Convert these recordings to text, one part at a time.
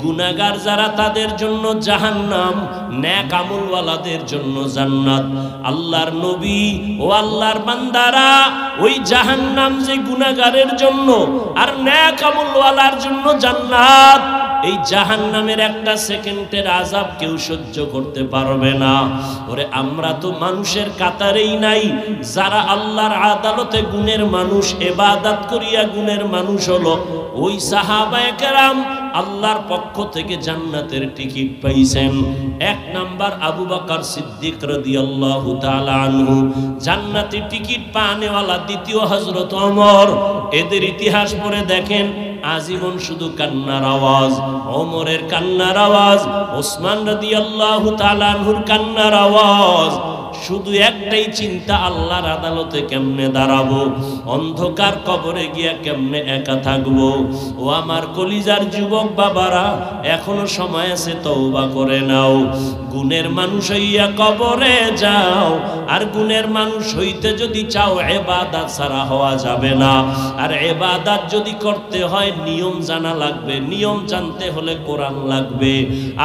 গুনাহগার যারা তাদের জন্য জাহান্নাম, নেক আমলওয়ালাদের জন্য জান্নাত। আল্লাহর নবী ও আল্লাহর বান্দারা, ওই জাহান্নাম যে গুনাহগারের জন্য আর নেক আমলওয়ালার জন্য জান্নাত, এই জাহান্নামের একটা সেকেন্ডের আযাব কেউ সহ্য করতে পারবে না। ওরে আমরা তো মানুষের কাতারেই নাই যারা আল্লাহর আদালতে গুণের মানুষ, ইবাদত করিয়া গুণের মানুষ হলো ওই সাহাবায়ে কেরাম আল্লাহর পক্ষ থেকে জান্নাতের টিকিট পাইছেন। এক নাম্বার আবু বকর সিদ্দিক রাদিয়াল্লাহু তাআলা আনহু, জান্নাতি টিকিট পানেওয়ালা দ্বিতীয় হযরত ওমর। এদের ইতিহাস পড়ে দেখেন, আজীবন শুধু কান্নার আওয়াজ, ওমরের কান্নার আওয়াজ, ওসমান রাদিয়াল্লাহু তাআলা আনহুর কান্নার আওয়াজ। শুধু একটাই চিন্তা, আল্লাহর আদালতে কেমনে দাঁড়াবো, অন্ধকার কবরে গিয়া কেমনে একা থাকবো। ও আমার কলিজার যুবক বাবারা, এখনো সময় আছে, তওবা করে নাও। গুণের মানুষ হইয়া কবরে যাও, আর গুণের মানুষ হইতে যদি চাও ইবাদত ছাড়া হওয়া যাবে না। আর ইবাদত যদি করতে হয় নিয়ম জানা লাগবে, নিয়ম জানতে হলে কোরআন লাগবে।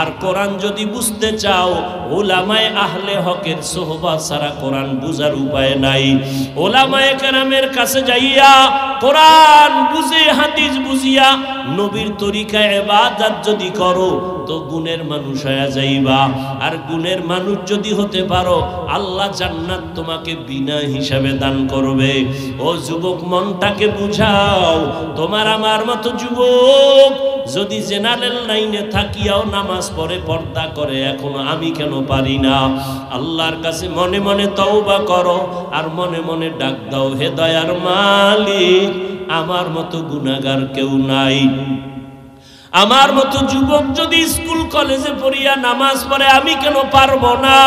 আর কোরআন যদি বুঝতে চাও উলামায়ে আহলে হকের সোহবত ছাড়া কোরআন বুঝার উপায় নাই। উলামায়ে কেরামের কাছে যাইয়া কোরআন বুঝে, হাদিস বুঝিয়া নবীর তরিকায় ইবাদত যদি করো তো গুণের মানুষ হয়ে যাইবা। আর গুণের মানুষ যদি হতে পারো, আল্লাহ জান্নাত তোমাকে বিনা হিসাবে দান করবে। ও যুবক, মনটাকে বুঝাও। তোমার আমার মতো যুবক যদি জেনারেল লাইনে থাকিয়াও নামাজ পড়ে, পর্দা করে, এখনো আমি কেন পারি না, আল্লাহর কাছে মনে মনে তওবা করো, আর মনে মনে ডাক দাও, হে দয়ার মালিক, আমার মতো গুনাহগার কেউ নাই। আমার মতো যুবক যদি স্কুল কলেজে পড়িয়া নামাজ পড়ে, আমি কেন পারবো না?